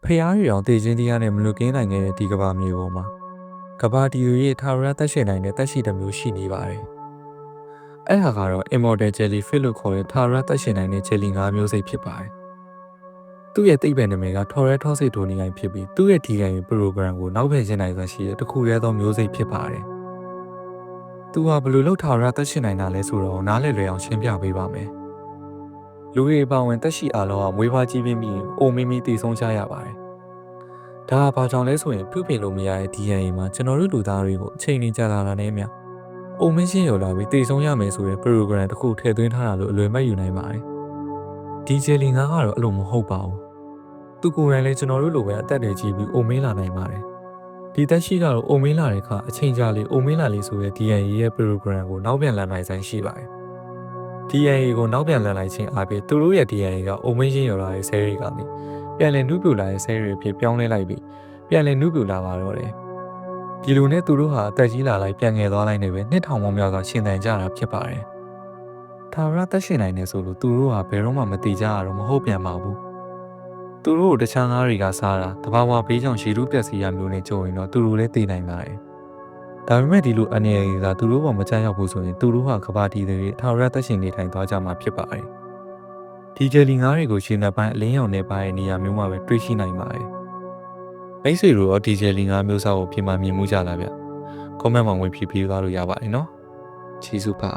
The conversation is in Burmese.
ဖျားရီအောင်တည်ခြင်းတရားနဲ့မလွတ်ကင်းနိုင်ခဲ့တဲ့ဒီကဘာမြေပေါ်မှာကဘာတီယူရဲ့ထာဝရသက်ရှင်နိုင်တဲ့သက်ရှိတစ်မျိုးရှိနေပါတယ်။အဲ့ဟာကတော့ Immortal Jellyfish လို့ခေါ်တဲ့ထာဝရသက်ရှင်နိုင်တဲ့ jelly ၅မျိုးစိတ်ဖြစ်ပါတယ်။သူ့ရဲ့သိပ္ပံနာမည်က Thoraitoxid donii ဖြစ်ပြီးသူ့ရဲ့ DNA program ကိုနောက်ဖယ်ရှင်းနိုင်စွမ်းရှိတဲ့တစ်ခုတည်းသောမျိုးစိတ်ဖြစ်ပါတယ်။သူဟာဘယ်လိုလုပ်ထာဝရသက်ရှင်နိုင်တာလဲဆိုတော့နားလည်လွယ်အောင်ရှင်းပြပေးပါမယ်။လူတွေပါဝင်သက်ရှိအားလုံးကမွေးဖွားကြီးပြင်းပြီးအိုမီမီတည်ဆုံးကြရပါတယ်။ဒါဘာကြောင့်လဲဆိုရင်ပြုပြင်လို့မရတဲ့ DNA မှာကျွန်တော်တို့လူသားတွေကိုအချိန်ကြီးကြာလာတာနဲ့မျှအိုမင်းရှင်းရောက်လာပြီးတည်ဆုံးရမယ်ဆိုတဲ့ program တစ်ခုထည့်သွင်းထားတာလို့အလွယ်မဲ့ယူနိုင်ပါတယ်။ဒီjelly ငါကတော့အဲ့လိုမဟုတ်ပါဘူး။သူကိုယ်တိုင်လည်းကျွန်တော်တို့လိုပဲအသက်တွေကြီးပြီးအိုမင်းလာနိုင်ပါတယ်။ဒီသက်ရှိကတော့အိုမင်းလာတဲ့အခါအချိန်ကြာလေအိုမင်းလာလေဆိုတဲ့ DNA ရဲ့ program ကိုနောက်ပြန်လှန်နိုင်ဆိုင်ရှိပါတယ်။ DNA ကိုနောက်ပြန်လှန်လိုက်ခြင်းအပြင်သူတို့ရဲ့ DNA ကအိုမင်းရှင်းရောက်လာတဲ့ cell တွေကနေပြန်လည်နှုတ်ပြလာတဲ့ cell တွေဖြစ်ပြောင်းလဲလိုက်ပြီးပြန်လည်နှုတ်ပြလာပါတော့တယ်။ဒီလိုနဲ့သူတို့ဟာအသက်ကြီးလာလိုက်ပြန်ငယ်သွားလိုက်နေပဲနှစ်ထောင်ပေါင်းများစွာရှင်သန်ကြတာဖြစ်ပါတယ်။ထာဝရသက်ရှင်နိုင်နေဆိုလို့သူတို့ဟာဘယ်တော့မှမတည်ကြရတော့မဟုတ်ပြန်ပါဘူး။သူတို့ကိုတခြားငါးတွေကစားတာတဘာဝဘေးကြောင့်ရှည်တူးပျက်စီးရမျိုးနဲ့ကြုံရင်တော့သူတို့လည်းတည်နိုင်ပါတယ်။ဒါပေမဲ့ဒီလိုအနေအထားကသူတို့ပေါ်မချမ်းရောက်ဘူးဆိုရင်သူတို့ဟာကဘာတီတွေထာဝရသက်ရှင်နေထိုင်သွားကြမှာဖြစ်ပါတယ်။ဒီjelly ငါးတွေကိုရှင်သက်ပိုင်းအလင်းရောင်နဲ့ပါတဲ့နေရာမျိုးမှာပဲတွေ့ရှိနိုင်ပါတယ်။မိတ်ဆွေတို့ရောဒီjelly ငါးမျိုးစားကိုပြင်မာမြင်မှုကြလားဗျ။ comment မှာဝင်ဖြေပေးသွားလို့ရပါတယ်နော်။ကျေးဇူးပါ